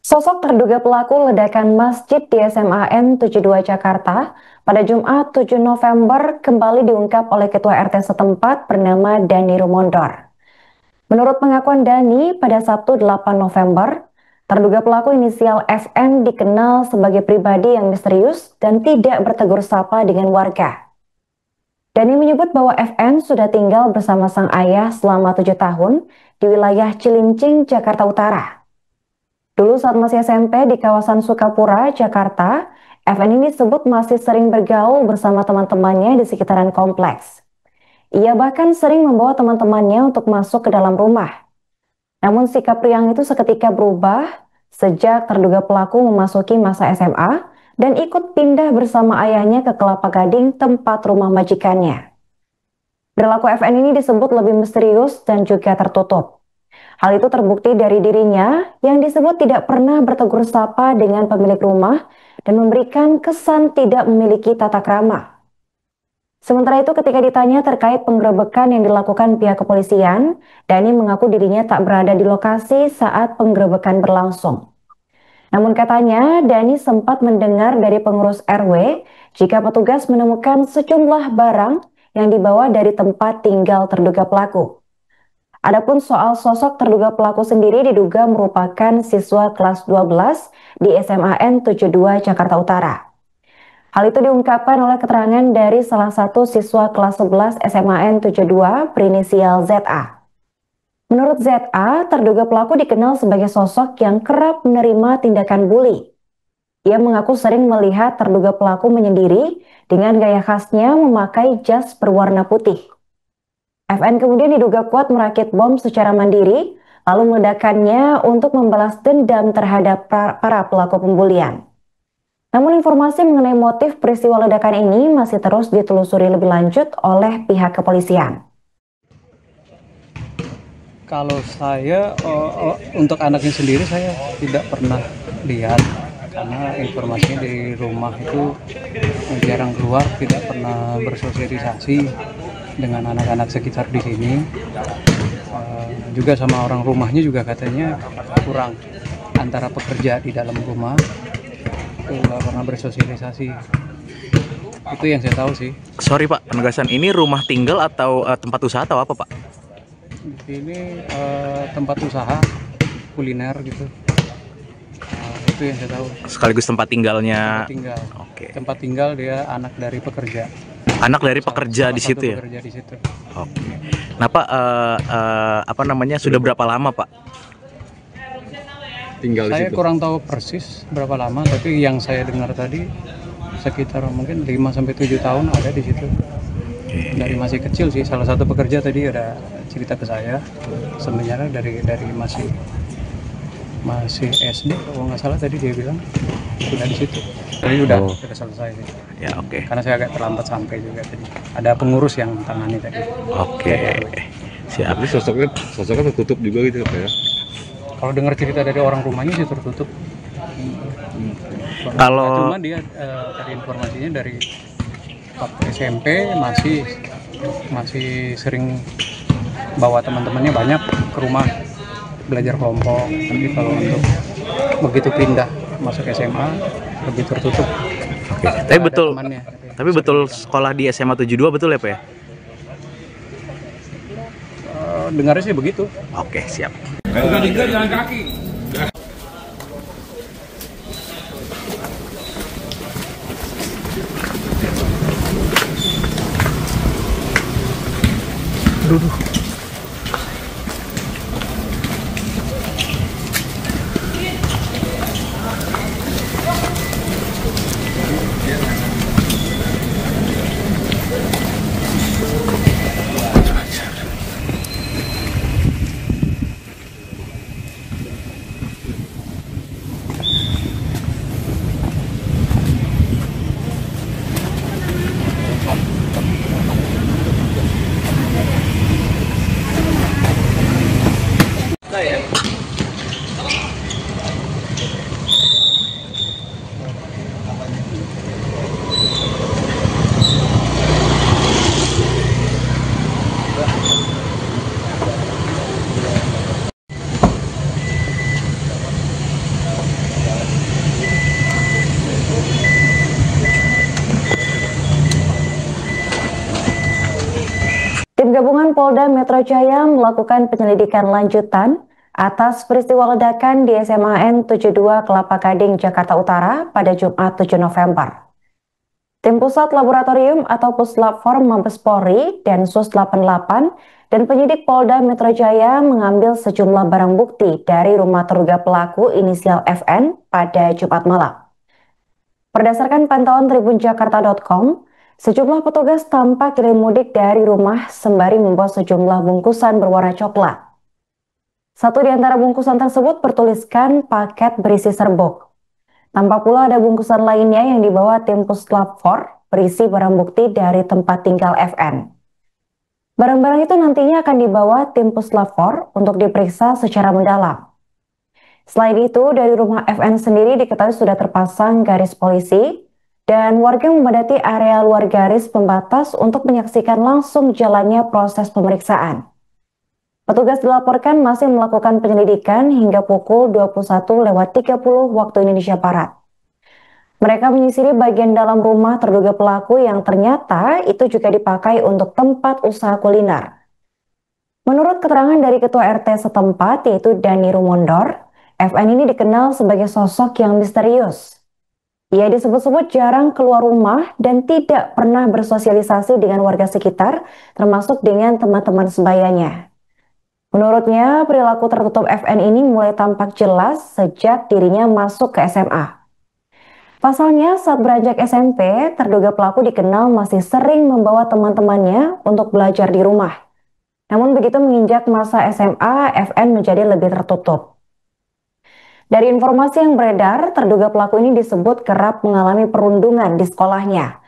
Sosok terduga pelaku ledakan masjid di SMAN 72 Jakarta pada Jumat 7 November kembali diungkap oleh Ketua RT setempat bernama Dani Rumondor. Menurut pengakuan Dani, pada Sabtu 8 November, terduga pelaku inisial FN dikenal sebagai pribadi yang misterius dan tidak bertegur sapa dengan warga. Dani menyebut bahwa FN sudah tinggal bersama sang ayah selama 7 tahun di wilayah Cilincing, Jakarta Utara. Dulu saat masih SMP di kawasan Sukapura, Jakarta, FN ini disebut masih sering bergaul bersama teman-temannya di sekitaran kompleks. Ia bahkan sering membawa teman-temannya untuk masuk ke dalam rumah. Namun sikap riang itu seketika berubah sejak terduga pelaku memasuki masa SMA dan ikut pindah bersama ayahnya ke Kelapa Gading, tempat rumah majikannya. Perilaku FN ini disebut lebih misterius dan juga tertutup. Hal itu terbukti dari dirinya yang disebut tidak pernah bertegur sapa dengan pemilik rumah dan memberikan kesan tidak memiliki tata krama. Sementara itu ketika ditanya terkait penggerebekan yang dilakukan pihak kepolisian, Dani mengaku dirinya tak berada di lokasi saat penggerebekan berlangsung. Namun katanya Dani sempat mendengar dari pengurus RW jika petugas menemukan sejumlah barang yang dibawa dari tempat tinggal terduga pelaku. Adapun soal sosok terduga pelaku sendiri diduga merupakan siswa kelas 12 di SMAN 72 Jakarta Utara. Hal itu diungkapkan oleh keterangan dari salah satu siswa kelas 11 SMAN 72 berinisial ZA. Menurut ZA, terduga pelaku dikenal sebagai sosok yang kerap menerima tindakan bully. Ia mengaku sering melihat terduga pelaku menyendiri dengan gaya khasnya memakai jas berwarna putih. FN kemudian diduga kuat merakit bom secara mandiri, lalu meledakannya untuk membalas dendam terhadap para pelaku pembulian. Namun informasi mengenai motif peristiwa ledakan ini masih terus ditelusuri lebih lanjut oleh pihak kepolisian. Kalau saya untuk anaknya sendiri saya tidak pernah lihat karena informasinya di rumah itu jarang keluar, tidak pernah bersosialisasi dengan anak-anak sekitar di sini. Juga sama orang rumahnya juga katanya kurang, antara pekerja di dalam rumah itu nggak pernah bersosialisasi. Itu yang saya tahu sih. Sorry Pak, penegasan ini rumah tinggal atau tempat usaha atau apa Pak? Ini tempat usaha kuliner gitu. Itu yang saya tahu. Sekaligus tempat tinggalnya. Tempat tinggal. Oke. Tempat tinggal dia anak dari pekerja. Anak dari pekerja di situ ya? Pekerja di situ. Oke. Nah Pak, apa namanya, sudah berapa lama Pak tinggal di situ? Saya kurang tahu persis berapa lama, tapi yang saya dengar tadi sekitar mungkin 5-7 tahun ada di situ. Dari masih kecil sih, salah satu pekerja tadi ada cerita ke saya, sebenarnya dari masih SD kalau nggak salah tadi dia bilang sudah di situ. Tapi sudah selesai sih. Ya oke. Karena saya agak terlambat sampai juga tadi. Ada pengurus yang tangani tadi. Oke. Siap. Tapi sosoknya tertutup juga gitu ya? Kalau dengar cerita dari orang rumahnya sih tertutup. Kalau cuma dia dari informasinya dari waktu SMP masih sering bawa teman-temannya banyak ke rumah belajar kelompok. Tapi kalau untuk begitu pindah masuk SMA lebih tertutup. Oke. Tapi betul sekolah di SMA 72 betul ya Pak ya? Dengarnya sih begitu. Oke, siap. Jalan kaki. Tim gabungan Polda Metro Jaya melakukan penyelidikan lanjutan atas peristiwa ledakan di SMAN 72 Kelapa Gading, Jakarta Utara pada Jumat 7 November. Tim Pusat Laboratorium atau Puslap IV Mabes Polri, Densus 88, dan penyidik Polda Metro Jaya mengambil sejumlah barang bukti dari rumah terduga pelaku inisial FN pada Jumat malam. Berdasarkan pantauan tribunjakarta.com, sejumlah petugas tampak kirim mudik dari rumah sembari membawa sejumlah bungkusan berwarna coklat. Satu di antara bungkusan tersebut bertuliskan paket berisi serbuk. Tampak pula ada bungkusan lainnya yang dibawa tim Puslap IV berisi barang bukti dari tempat tinggal FN. Barang-barang itu nantinya akan dibawa tim Puslap IV untuk diperiksa secara mendalam. Selain itu, dari rumah FN sendiri diketahui sudah terpasang garis polisi dan warga memadati area luar garis pembatas untuk menyaksikan langsung jalannya proses pemeriksaan. Petugas dilaporkan masih melakukan penyelidikan hingga pukul 21.30 waktu Indonesia Barat. Mereka menyisiri bagian dalam rumah terduga pelaku yang ternyata itu juga dipakai untuk tempat usaha kuliner. Menurut keterangan dari Ketua RT setempat yaitu Dani Rumondor, FN ini dikenal sebagai sosok yang misterius. Ia disebut-sebut jarang keluar rumah dan tidak pernah bersosialisasi dengan warga sekitar, termasuk dengan teman-teman sebayanya. Menurutnya, perilaku tertutup FN ini mulai tampak jelas sejak dirinya masuk ke SMA. Pasalnya, saat beranjak SMP, terduga pelaku dikenal masih sering membawa teman-temannya untuk belajar di rumah. Namun begitu menginjak masa SMA, FN menjadi lebih tertutup. Dari informasi yang beredar, terduga pelaku ini disebut kerap mengalami perundungan di sekolahnya.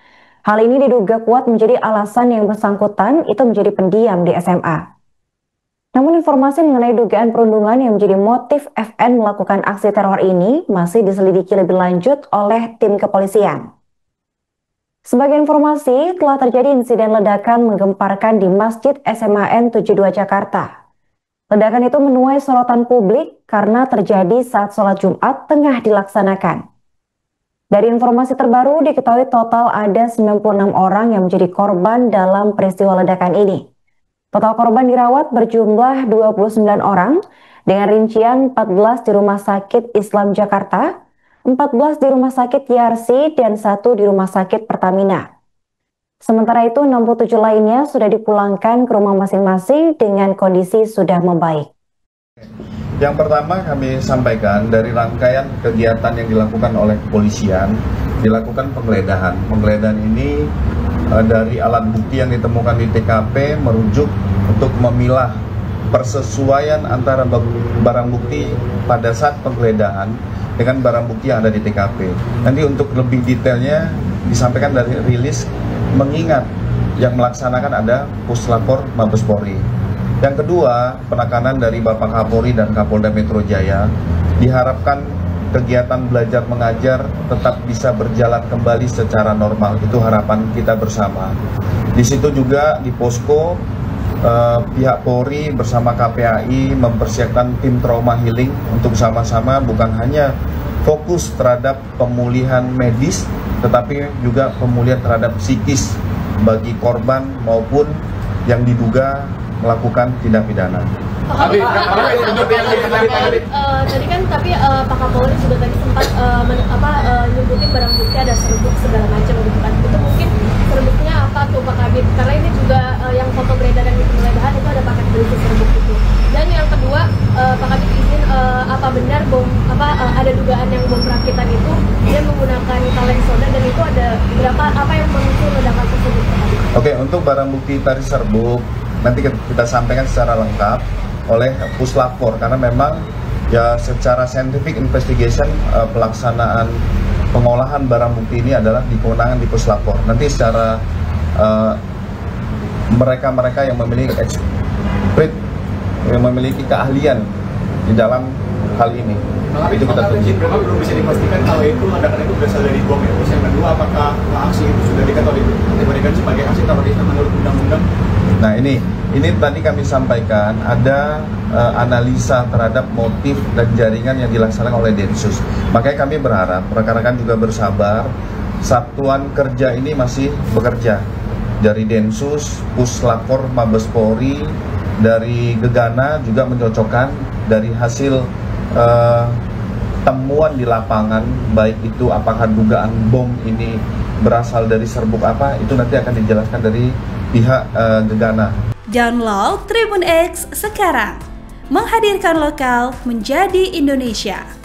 Hal ini diduga kuat menjadi alasan yang bersangkutan itu menjadi pendiam di SMA. Namun informasi mengenai dugaan perundungan yang menjadi motif FN melakukan aksi teror ini masih diselidiki lebih lanjut oleh tim kepolisian. Sebagai informasi, telah terjadi insiden ledakan menggemparkan di Masjid SMAN 72 Jakarta. Ledakan itu menuai sorotan publik karena terjadi saat sholat Jumat tengah dilaksanakan. Dari informasi terbaru diketahui total ada 96 orang yang menjadi korban dalam peristiwa ledakan ini. Total korban dirawat berjumlah 29 orang dengan rincian 14 di Rumah Sakit Islam Jakarta, 14 di Rumah Sakit Yarsi, dan 1 di Rumah Sakit Pertamina. Sementara itu 67 lainnya sudah dipulangkan ke rumah masing-masing dengan kondisi sudah membaik. Yang pertama kami sampaikan dari rangkaian kegiatan yang dilakukan oleh kepolisian, dilakukan penggeledahan. Penggeledahan ini dari alat bukti yang ditemukan di TKP merujuk untuk memilah persesuaian antara barang bukti pada saat penggeledahan dengan barang bukti yang ada di TKP. Nanti untuk lebih detailnya disampaikan dari rilis, mengingat yang melaksanakan ada Puslap IV Mabes Polri. Yang kedua, penekanan dari Bapak Kapolri dan Kapolda Metro Jaya, diharapkan kegiatan belajar mengajar tetap bisa berjalan kembali secara normal. Itu harapan kita bersama. Di situ juga di posko pihak Polri bersama KPAI mempersiapkan tim trauma healing untuk sama-sama bukan hanya fokus terhadap pemulihan medis, tetapi juga pemulihan terhadap psikis bagi korban maupun yang diduga melakukan tindak pidana. Tadi kan Pak Kapolri sudah tadi sempat nyebutin barang bukti ada serbuk segala macam gitu kan. Itu mungkin serbuknya apa tuh Pak Kabit? Karena ini juga yang foto beredar dan penggeledahan itu ada paket berisi serbuk itu. Dan yang kedua, Pak Kabit izin apa benar ada dugaan yang bom rakitan itu dia menggunakan kaleng soda dan itu ada berapa apa yang memicu ledakan tersebut? Oke, untuk barang bukti tadi serbuk nanti kita sampaikan secara lengkap oleh Puslap IV karena memang ya secara scientific investigation pelaksanaan pengolahan barang bukti ini adalah di kewenangan di Puslap IV. Nanti secara mereka-mereka yang memiliki expert, yang memiliki keahlian di dalam hal ini. Itu kita tunggu. Belum bisa dipastikan kalau itu ledakan itu berasal dari bom ya. Terus yang kedua, apakah aksi itu sudah dikategorikan sebagai aksi terorisme menurut undang-undang? Nah ini tadi kami sampaikan ada analisa terhadap motif dan jaringan yang dilaksanakan oleh Densus. Makanya kami berharap rekan-rekan juga bersabar. Satuan kerja ini masih bekerja dari Densus, Puslapor Mabes Polri, dari Gegana juga mencocokkan dari hasil temuan di lapangan, baik itu apakah dugaan bom ini berasal dari serbuk apa, itu nanti akan dijelaskan dari pihak Gegana. Download Tribun X sekarang, menghadirkan lokal menjadi Indonesia.